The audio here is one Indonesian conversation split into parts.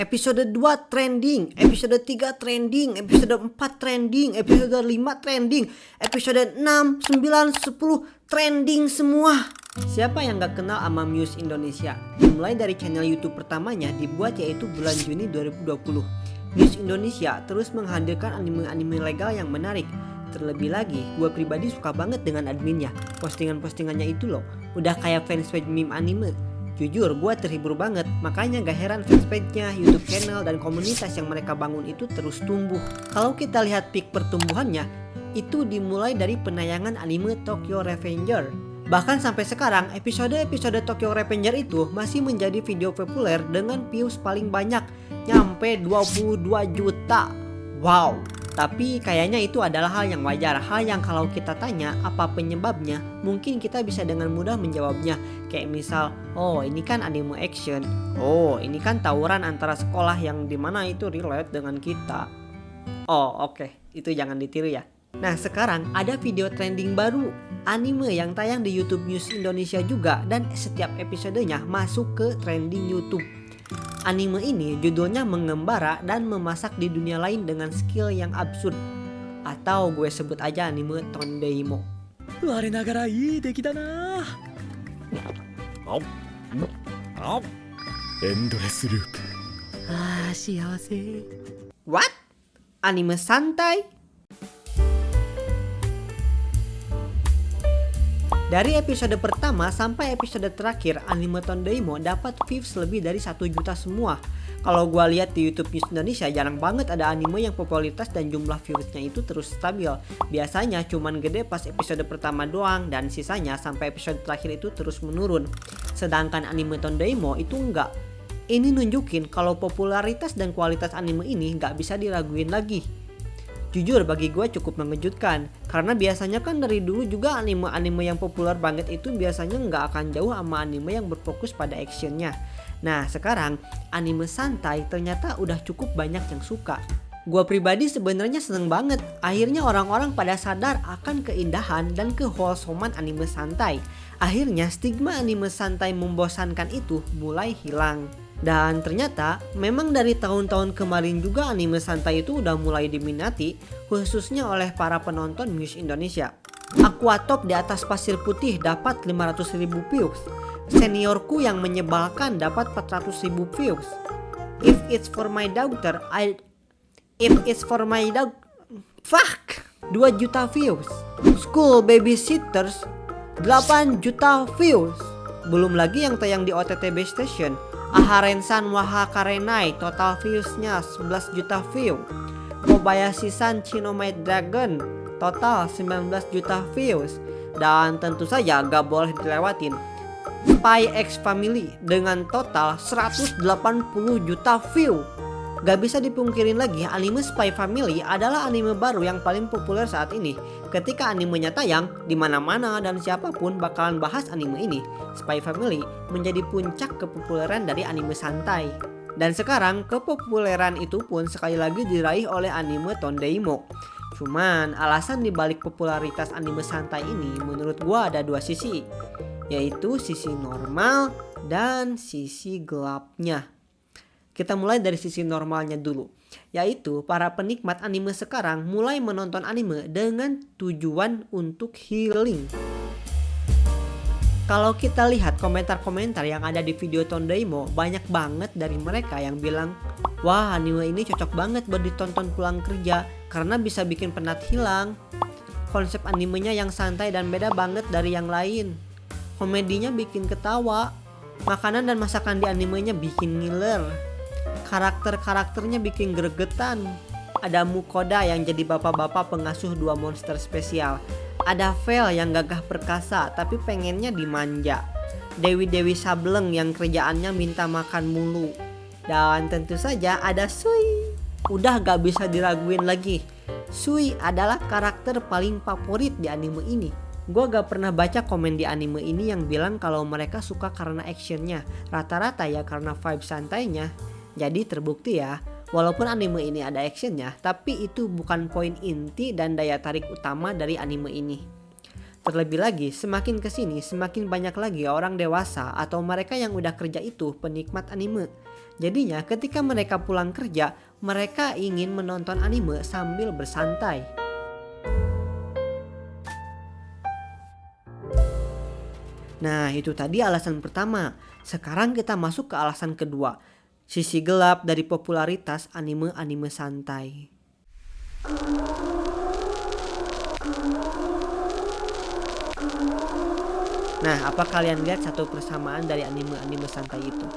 Episode 2 trending, episode 3 trending, episode 4 trending, episode 5 trending, episode 6, 9, 10 trending semua. Siapa yang gak kenal sama Muse Indonesia? Dimulai dari channel YouTube pertamanya dibuat yaitu bulan Juni 2020. Muse Indonesia terus menghadirkan anime-anime legal yang menarik. Terlebih lagi, gue pribadi suka banget dengan adminnya. Postingan-postingannya itu loh, udah kayak fanspage meme anime. Jujur, gue terhibur banget. Makanya gak heran fanspage-nya, YouTube channel, dan komunitas yang mereka bangun itu terus tumbuh. Kalau kita lihat peak pertumbuhannya, itu dimulai dari penayangan anime Tokyo Revenger. Bahkan sampai sekarang, episode-episode Tokyo Revenger itu masih menjadi video populer dengan views paling banyak, nyampe 22 juta. Wow! Tapi kayaknya itu adalah hal yang wajar. Hal yang kalau kita tanya apa penyebabnya, mungkin kita bisa dengan mudah menjawabnya. Kayak misal, oh ini kan anime action, oh ini kan tawuran antara sekolah yang dimana itu relate dengan kita. Oh oke, itu jangan ditiru ya. Nah sekarang ada video trending baru, anime yang tayang di YouTube Muse Indonesia juga, dan setiap episodenya masuk ke trending YouTube. Anime ini judulnya mengembara dan memasak di dunia lain dengan skill yang absurd. Atau gue sebut aja anime Tondeimo. What? Anime santai? Dari episode pertama sampai episode terakhir, anime Tondeimo dapat views lebih dari 1 juta semua. Kalau gua lihat di YouTube News Indonesia, jarang banget ada anime yang popularitas dan jumlah viewsnya itu terus stabil. Biasanya cuman gede pas episode pertama doang, dan sisanya sampai episode terakhir itu terus menurun. Sedangkan anime Tondeimo itu enggak. Ini nunjukin kalau popularitas dan kualitas anime ini nggak bisa diraguin lagi. Jujur bagi gue cukup mengejutkan, karena biasanya kan dari dulu juga anime-anime yang populer banget itu biasanya nggak akan jauh sama anime yang berfokus pada actionnya. Nah sekarang anime santai ternyata udah cukup banyak yang suka. Gue pribadi sebenarnya seneng banget, akhirnya orang-orang pada sadar akan keindahan dan kewholesoman anime santai. Akhirnya stigma anime santai membosankan itu mulai hilang. Dan ternyata memang dari tahun-tahun kemarin juga anime santai itu udah mulai diminati, khususnya oleh para penonton Muse Indonesia. Aquatop di atas pasir putih dapat 500.000 views. Seniorku yang menyebalkan dapat 400.000 views. If it's for my daughter, 2 juta views. School Babysitters 8 juta views. Belum lagi yang tayang di OTT Base Station, Aharen-san Waha Karenai, total viewsnya 11 juta view. Kobayashi-san Chinomate Dragon, total 19 juta views. Dan tentu saja gak boleh dilewatin Spy X Family dengan total 180 juta view. Gak bisa dipungkirin lagi, anime Spy Family adalah anime baru yang paling populer saat ini. Ketika animenya tayang, di mana-mana dan siapapun bakalan bahas anime ini. Spy Family menjadi puncak kepopuleran dari anime santai. Dan sekarang kepopuleran itu pun sekali lagi diraih oleh anime Tondeimo. Cuman alasan dibalik popularitas anime santai ini menurut gua ada 2 sisi, yaitu sisi normal dan sisi gelapnya. Kita mulai dari sisi normalnya dulu, yaitu para penikmat anime sekarang mulai menonton anime dengan tujuan untuk healing. Kalau kita lihat komentar-komentar yang ada di video Tondeimo, banyak banget dari mereka yang bilang, wah anime ini cocok banget buat ditonton pulang kerja karena bisa bikin penat hilang. Konsep animenya yang santai dan beda banget dari yang lain. Komedinya bikin ketawa, makanan dan masakan di animenya bikin ngiler. Karakter-karakternya bikin gregetan. Ada Mukoda yang jadi bapak-bapak pengasuh 2 monster spesial. Ada Vel yang gagah perkasa tapi pengennya dimanja. Dewi-dewi Sableng yang kerjaannya minta makan mulu. Dan tentu saja ada Sui. Udah gak bisa diraguin lagi, Sui adalah karakter paling favorit di anime ini. Gue gak pernah baca komen di anime ini yang bilang kalau mereka suka karena actionnya. Rata-rata ya karena vibe santainya. Jadi terbukti ya, walaupun anime ini ada actionnya, tapi itu bukan poin inti dan daya tarik utama dari anime ini. Terlebih lagi, semakin kesini semakin banyak lagi orang dewasa atau mereka yang udah kerja itu penikmat anime. Jadinya ketika mereka pulang kerja, mereka ingin menonton anime sambil bersantai. Nah, itu tadi alasan pertama. Sekarang kita masuk ke alasan kedua. Sisi gelap dari popularitas anime-anime santai. Nah, apa kalian lihat satu persamaan dari anime-anime santai itu?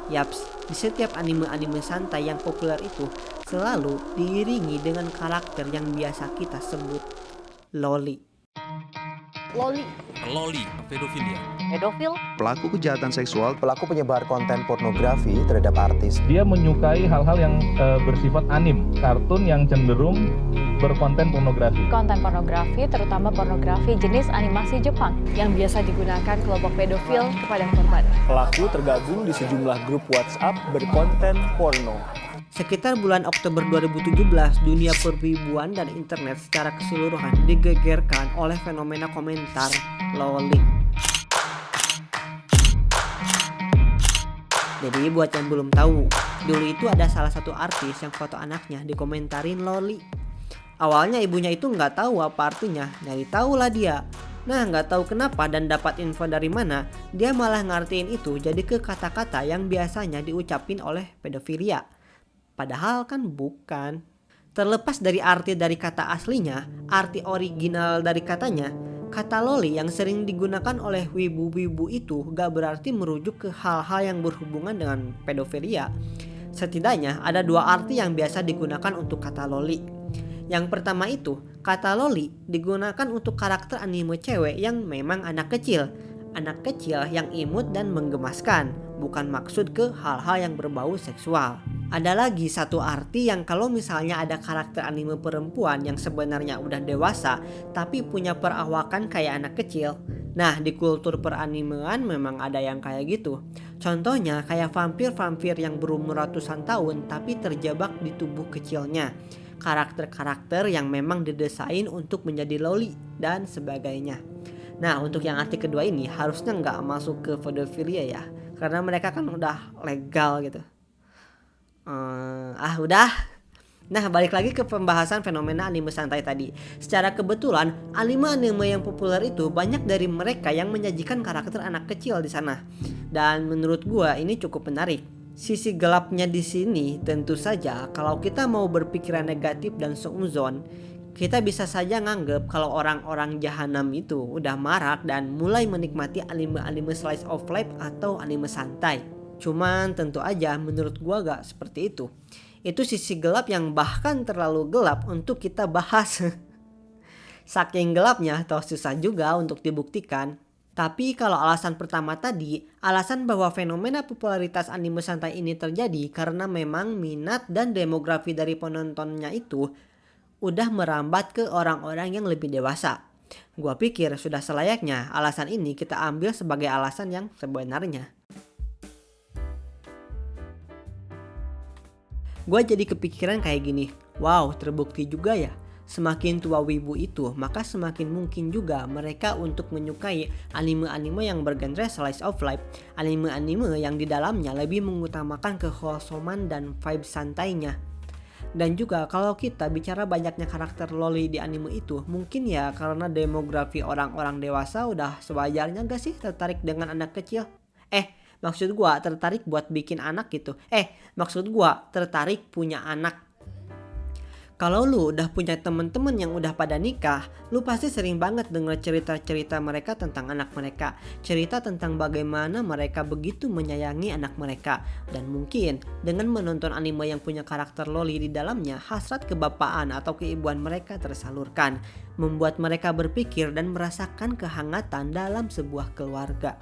Yaps, di setiap anime-anime santai yang populer itu selalu diiringi dengan karakter yang biasa kita sebut loli. Loli, pedofilia. Pedofil, Pelaku kejahatan seksual Pelaku penyebar konten pornografi terhadap artis. Dia menyukai hal-hal yang bersifat anim, kartun yang cenderung berkonten pornografi. konten pornografi, terutama pornografi jenis animasi Jepang yang biasa digunakan kelompok pedofil kepada korban. Pelaku tergabung di sejumlah grup WhatsApp berkonten porno. Sekitar bulan Oktober 2017, dunia perwibuan dan internet secara keseluruhan digegerkan oleh fenomena komentar loli. Jadi buat yang belum tahu, dulu itu ada salah satu artis yang foto anaknya dikomentarin loli. Awalnya ibunya itu nggak tahu apa artinya, nyari tahu lah dia. Nah, nggak tahu kenapa dan dapat info dari mana, dia malah ngartiin itu jadi ke kata-kata yang biasanya diucapin oleh pedofilia. Padahal kan bukan. Terlepas dari arti dari kata aslinya, arti original dari katanya, kata loli yang sering digunakan oleh wibu-wibu itu gak berarti merujuk ke hal-hal yang berhubungan dengan pedofilia. Setidaknya ada dua arti yang biasa digunakan untuk kata loli. Yang pertama itu, kata loli digunakan untuk karakter anime cewek yang memang anak kecil. Anak kecil yang imut dan menggemaskan, bukan maksud ke hal-hal yang berbau seksual. Ada lagi satu arti yang kalau misalnya ada karakter anime perempuan yang sebenarnya udah dewasa tapi punya perawakan kayak anak kecil. Nah, di kultur peranimean memang ada yang kayak gitu. Contohnya kayak vampir-vampir yang berumur ratusan tahun tapi terjebak di tubuh kecilnya. Karakter-karakter yang memang didesain untuk menjadi loli dan sebagainya. Nah, untuk yang arti kedua ini harusnya nggak masuk ke pedofilia ya, karena mereka kan udah legal gitu. Udah. Nah, balik lagi ke pembahasan fenomena anime santai tadi. Secara kebetulan, anime-anime yang populer itu banyak dari mereka yang menyajikan karakter anak kecil di sana. Dan menurut gua ini cukup menarik. Sisi gelapnya di sini tentu saja kalau kita mau berpikiran negatif dan seuzon, kita bisa saja nganggep kalau orang-orang jahanam itu udah marak dan mulai menikmati anime-anime slice of life atau anime santai. Cuman tentu aja menurut gua gak seperti itu. Itu sisi gelap yang bahkan terlalu gelap untuk kita bahas. Saking gelapnya toh susah juga untuk dibuktikan. Tapi kalau alasan pertama tadi, alasan bahwa fenomena popularitas anime santai ini terjadi karena memang minat dan demografi dari penontonnya itu udah merambat ke orang-orang yang lebih dewasa. Gua pikir sudah selayaknya alasan ini kita ambil sebagai alasan yang sebenarnya. Gue jadi kepikiran kayak gini, wow terbukti juga ya, semakin tua wibu itu maka semakin mungkin juga mereka untuk menyukai anime-anime yang bergenre slice of life, anime-anime yang di dalamnya lebih mengutamakan kewholesoman dan vibe santainya. Dan juga kalau kita bicara banyaknya karakter loli di anime itu, mungkin ya karena demografi orang-orang dewasa udah sewajarnya gak sih tertarik dengan anak kecil? Maksud gua tertarik buat bikin anak gitu. Maksud gua tertarik punya anak. Kalau lu udah punya temen-temen yang udah pada nikah, lu pasti sering banget denger cerita-cerita mereka tentang anak mereka. Cerita tentang bagaimana mereka begitu menyayangi anak mereka. Dan mungkin dengan menonton anime yang punya karakter loli di dalamnya, hasrat kebapaan atau keibuan mereka tersalurkan. Membuat mereka berpikir dan merasakan kehangatan dalam sebuah keluarga.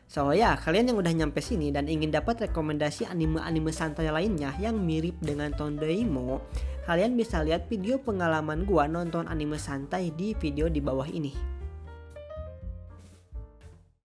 So ya, kalian yang udah nyampe sini dan ingin dapat rekomendasi anime-anime santai lainnya yang mirip dengan Tondoimo, kalian bisa lihat video pengalaman gua nonton anime santai di video di bawah ini.